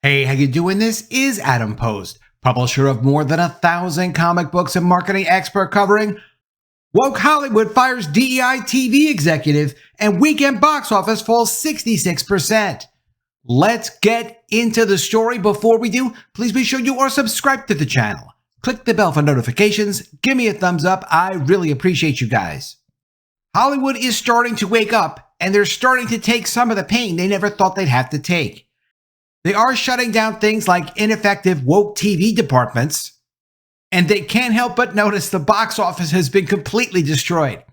Hey, how you doing? This is Adam Post, publisher of more than 1,000 comic books and marketing expert covering Woke Hollywood fires DEI TV executive and weekend box office falls 66%. Let's get into the story. Before we do, please be sure you are subscribed to the channel. Click the bell for notifications. Give me a thumbs up. I really appreciate you guys. Hollywood is starting to wake up, and they're starting to take some of the pain they never thought they'd have to take. They are shutting down things like ineffective woke TV departments, and they can't help but notice the box office has been completely destroyed.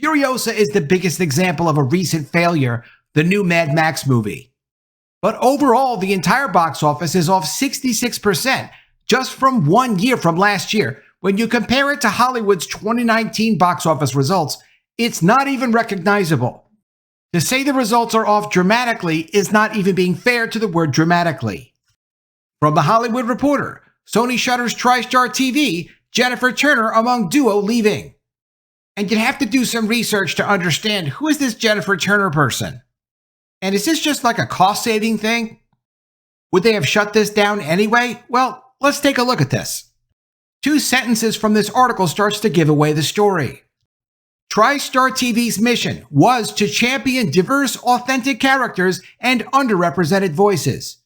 Furiosa is the biggest example of a recent failure, the new Mad Max movie. But overall, the entire box office is off 66% just from 1 year from last year. When you compare it to Hollywood's 2019 box office results, it's not even recognizable. To say the results are off dramatically is not even being fair to the word dramatically. From The Hollywood Reporter, Sony shutters TriStar TV, Jennifer Turner among duo leaving. And you'd have to do some research to understand, who is this Jennifer Turner person? And is this just like a cost-saving thing? Would they have shut this down anyway? Well, let's take a look at this. 2 sentences from this article starts to give away the story. TriStar TV's mission was to champion diverse, authentic characters and underrepresented voices.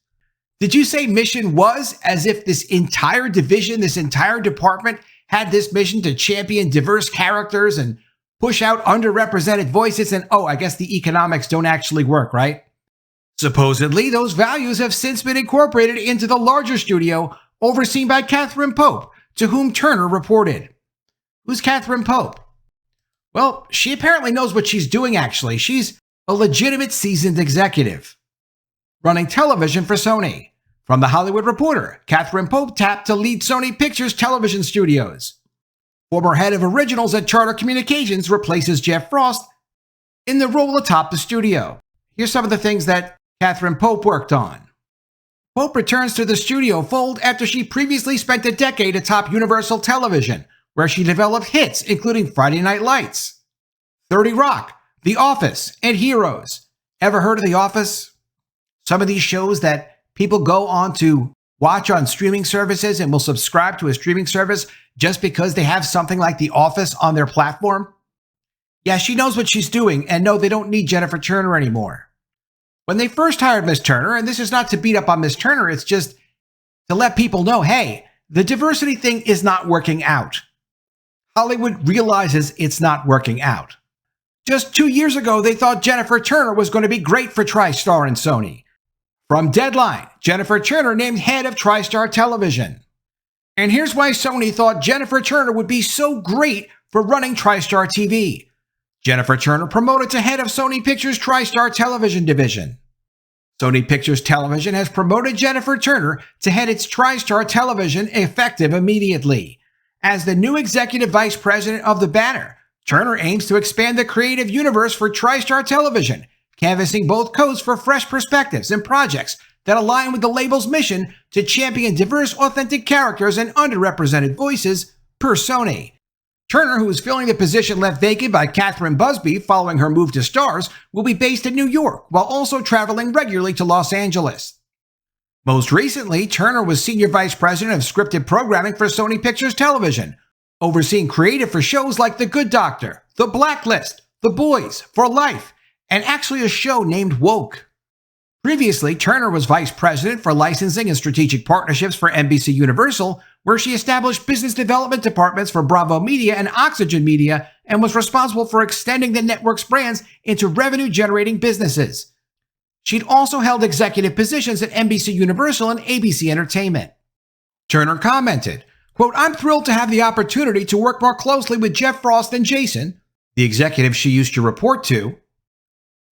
Did you say mission was, as if this entire division, this entire department had this mission to champion diverse characters and push out underrepresented voices? And oh, I guess the economics don't actually work, right? Supposedly, those values have since been incorporated into the larger studio overseen by Catherine Pope, to whom Turner reported. Who's Catherine Pope? Well, she apparently knows what she's doing, actually. She's a legitimate seasoned executive, running television for Sony. From The Hollywood Reporter, Catherine Pope tapped to lead Sony Pictures television studios. Former head of originals at Charter Communications replaces Jeff Frost in the role atop the studio. Here's some of the things that Catherine Pope worked on. Pope returns to the studio fold after she previously spent a decade atop Universal Television, where she developed hits including Friday Night Lights, 30 Rock, The Office, and Heroes. Ever heard of The Office? Some of these shows that people go on to watch on streaming services and will subscribe to a streaming service just because they have something like The Office on their platform. Yeah, she knows what she's doing, and no, they don't need Jennifer Turner anymore. When they first hired Miss Turner, and this is not to beat up on Miss Turner, it's just to let people know, hey, the diversity thing is not working out. Hollywood realizes it's not working out. Just 2 years ago, they thought Jennifer Turner was going to be great for TriStar and Sony. From Deadline, Jennifer Turner named head of TriStar Television. And here's why Sony thought Jennifer Turner would be so great for running TriStar TV. Jennifer Turner promoted to head of Sony Pictures' TriStar Television division. Sony Pictures Television has promoted Jennifer Turner to head its TriStar Television effective immediately. As the new executive vice president of the banner, Turner aims to expand the creative universe for TriStar Television, canvassing both coasts for fresh perspectives and projects that align with the label's mission to champion diverse, authentic characters and underrepresented voices per Sony. Turner, who is filling the position left vacant by Catherine Busby following her move to Starz, will be based in New York while also traveling regularly to Los Angeles. Most recently, Turner was Senior Vice President of Scripted Programming for Sony Pictures Television, overseeing creative for shows like The Good Doctor, The Blacklist, The Boys, For Life, and actually a show named Woke. Previously, Turner was Vice President for Licensing and Strategic Partnerships for NBC Universal, where she established business development departments for Bravo Media and Oxygen Media and was responsible for extending the network's brands into revenue-generating businesses. She'd also held executive positions at NBC Universal and ABC Entertainment. Turner commented, quote, "I'm thrilled to have the opportunity to work more closely with Jeff Frost and Jason, the executive she used to report to,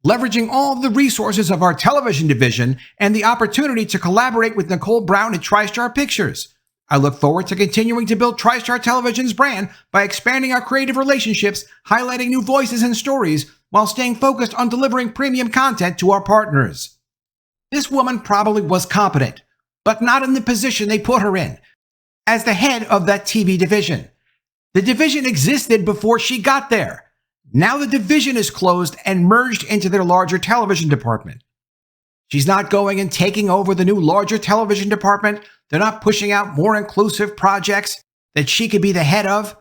leveraging all of the resources of our television division and the opportunity to collaborate with Nicole Brown at TriStar Pictures. I look forward to continuing to build TriStar Television's brand by expanding our creative relationships, highlighting new voices and stories, while staying focused on delivering premium content to our partners." This woman probably was competent, but not in the position they put her in, as the head of that TV division. The division existed before she got there. Now the division is closed and merged into their larger television department. She's not going and taking over the new larger television department. They're not pushing out more inclusive projects that she could be the head of.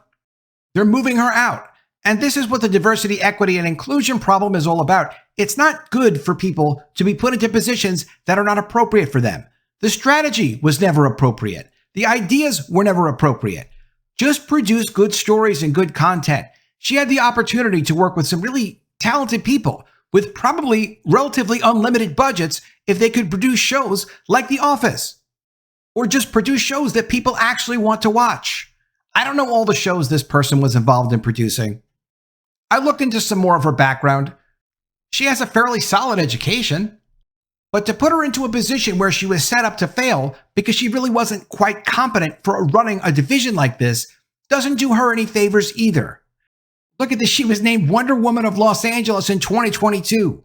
They're moving her out. And this is what the diversity, equity, and inclusion problem is all about. It's not good for people to be put into positions that are not appropriate for them. The strategy was never appropriate. The ideas were never appropriate. Just produce good stories and good content. She had the opportunity to work with some really talented people with probably relatively unlimited budgets if they could produce shows like The Office. Or just produce shows that people actually want to watch. I don't know all the shows this person was involved in producing. I looked into some more of her background. She has a fairly solid education, but to put her into a position where she was set up to fail because she really wasn't quite competent for running a division like this doesn't do her any favors either. Look at this. She was named Wonder Woman of Los Angeles in 2022.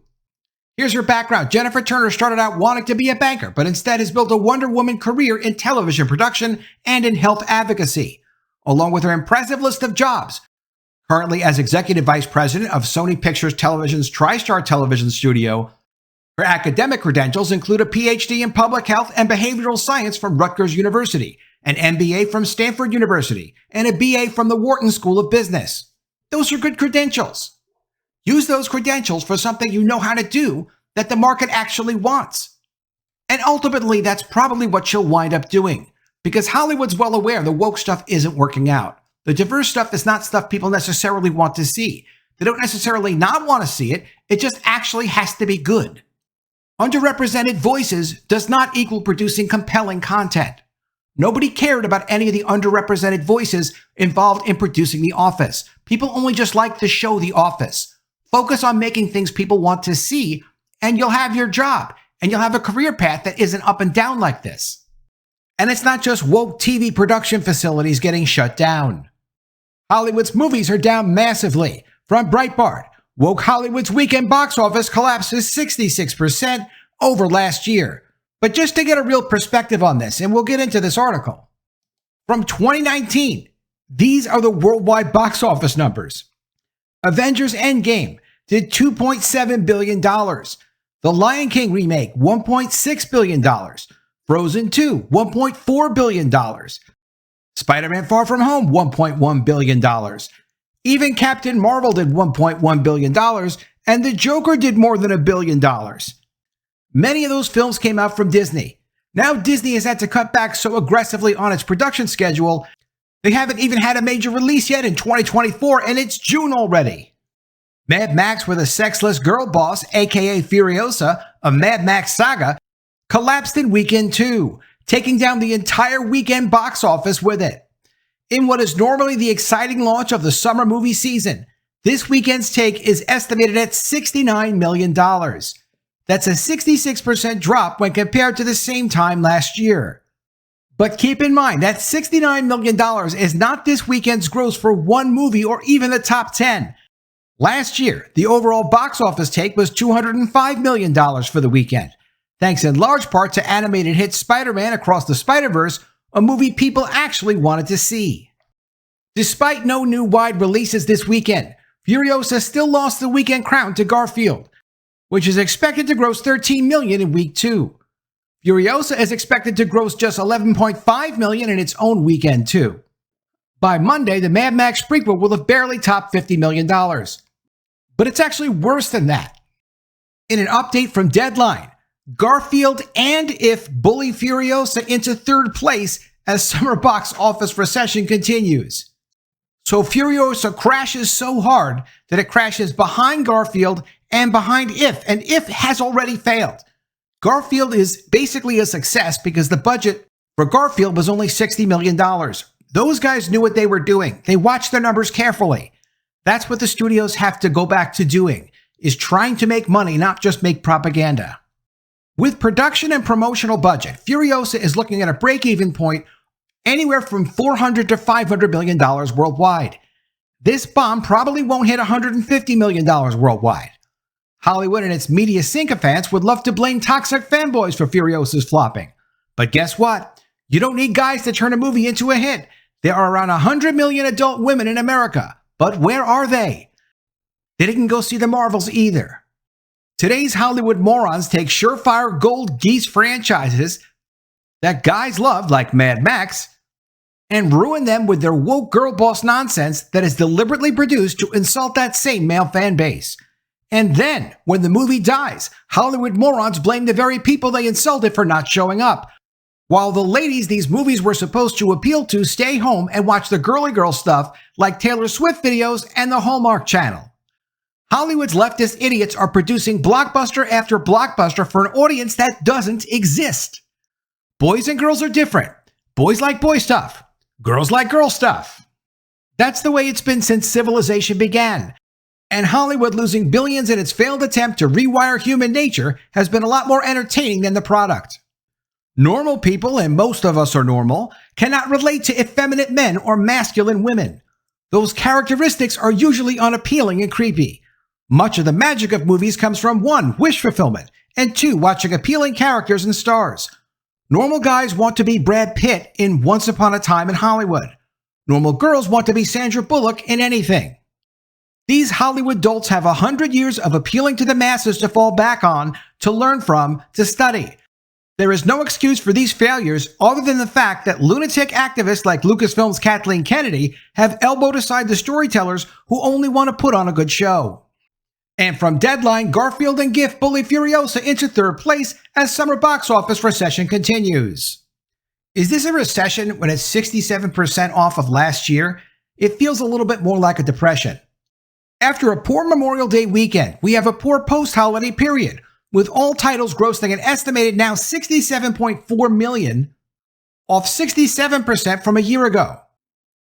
Here's her background. Jennifer Turner started out wanting to be a banker, but instead has built a Wonder Woman career in television production and in health advocacy, along with her impressive list of jobs. Currently as Executive Vice President of Sony Pictures Television's TriStar Television studio, her academic credentials include a PhD in Public Health and Behavioral Science from Rutgers University, an MBA from Stanford University, and a BA from the Wharton School of Business. Those are good credentials. Use those credentials for something you know how to do that the market actually wants. And ultimately, that's probably what she'll wind up doing, because Hollywood's well aware the woke stuff isn't working out. The diverse stuff is not stuff people necessarily want to see. They don't necessarily not want to see it. It just actually has to be good. Underrepresented voices does not equal producing compelling content. Nobody cared about any of the underrepresented voices involved in producing The Office. People only just like the show The Office. Focus on making things people want to see, and you'll have your job, and you'll have a career path that isn't up and down like this. And it's not just woke TV production facilities getting shut down. Hollywood's movies are down massively. From Breitbart, woke Hollywood's weekend box office collapses 66% over last year. But just to get a real perspective on this, and we'll get into this article. From 2019, these are the worldwide box office numbers. Avengers Endgame did $2.7 billion. The Lion King remake, $1.6 billion. Frozen 2, $1.4 billion. Spider-Man Far From Home, $1.1 billion. Even Captain Marvel did $1.1 billion, and The Joker did more than $1 billion. Many of those films came out from Disney. Now Disney has had to cut back so aggressively on its production schedule, they haven't even had a major release yet in 2024, and it's June already. Mad Max with a sexless girl boss, aka Furiosa, a Mad Max saga, collapsed in weekend 2, taking down the entire weekend box office with it. In what is normally the exciting launch of the summer movie season, this weekend's take is estimated at $69 million. That's a 66% drop when compared to the same time last year. But keep in mind that $69 million is not this weekend's gross for one movie or even the top 10. Last year, the overall box office take was $205 million for the weekend, thanks in large part to animated hit Spider-Man Across the Spider-Verse, a movie people actually wanted to see. Despite no new wide releases this weekend, Furiosa still lost the weekend crown to Garfield, which is expected to gross $13 million in week 2. Furiosa is expected to gross just $11.5 million in its own weekend, too. By Monday, the Mad Max prequel will have barely topped $50 million. But it's actually worse than that. In an update from Deadline, Garfield and If bully Furiosa into third place as summer box office recession continues. So Furiosa crashes so hard that it crashes behind Garfield and behind If, and If has already failed. Garfield is basically a success because the budget for Garfield was only $60 million. Those guys knew what they were doing. They watched their numbers carefully. That's what the studios have to go back to doing, is trying to make money, not just make propaganda. With production and promotional budget, Furiosa is looking at a break-even point anywhere from $400 to $500 million worldwide. This bomb probably won't hit $150 million worldwide. Hollywood and its media sycophants would love to blame toxic fanboys for Furiosa's flopping. But guess what? You don't need guys to turn a movie into a hit. There are around 100 million adult women in America. But where are they? They didn't go see the Marvels either. Today's Hollywood morons take surefire gold geese franchises that guys love, like Mad Max, and ruin them with their woke girl boss nonsense that is deliberately produced to insult that same male fan base. And then, when the movie dies, Hollywood morons blame the very people they insulted for not showing up, while the ladies these movies were supposed to appeal to stay home and watch the girly girl stuff like Taylor Swift videos and the Hallmark Channel. Hollywood's leftist idiots are producing blockbuster after blockbuster for an audience that doesn't exist. Boys and girls are different. Boys like boy stuff. Girls like girl stuff. That's the way it's been since civilization began. And Hollywood losing billions in its failed attempt to rewire human nature has been a lot more entertaining than the product. Normal people, and most of us are normal, cannot relate to effeminate men or masculine women. Those characteristics are usually unappealing and creepy. Much of the magic of movies comes from 1. Wish fulfillment, and 2. Watching appealing characters and stars. Normal guys want to be Brad Pitt in Once Upon a Time in Hollywood. Normal girls want to be Sandra Bullock in anything. These Hollywood dolts have 100 years of appealing to the masses to fall back on, to learn from, to study. There is no excuse for these failures other than the fact that lunatic activists like Lucasfilm's Kathleen Kennedy have elbowed aside the storytellers who only want to put on a good show. And from Deadline, Garfield and Gift bully Furiosa into 3rd place as summer box office recession continues. Is this a recession when it's 67% off of last year? It feels a little bit more like a depression. After a poor Memorial Day weekend, we have a poor post-holiday period, with all titles grossing an estimated now $67.4 million, off 67% from a year ago.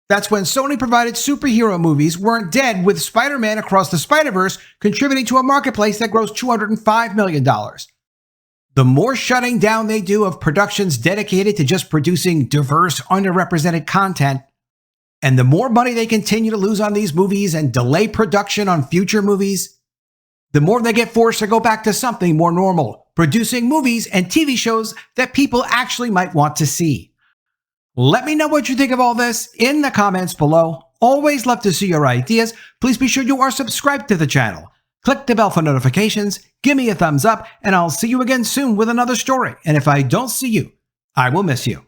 That's when Sony provided superhero movies weren't dead, with Spider-Man Across the Spider-Verse contributing to a marketplace that grossed $205 million. The more shutting down they do of productions dedicated to just producing diverse, underrepresented content, and the more money they continue to lose on these movies and delay production on future movies, the more they get forced to go back to something more normal, producing movies and TV shows that people actually might want to see. Let me know what you think of all this in the comments below. Always love to see your ideas. Please be sure you are subscribed to the channel. Click the bell for notifications, give me a thumbs up, and I'll see you again soon with another story. And if I don't see you, I will miss you.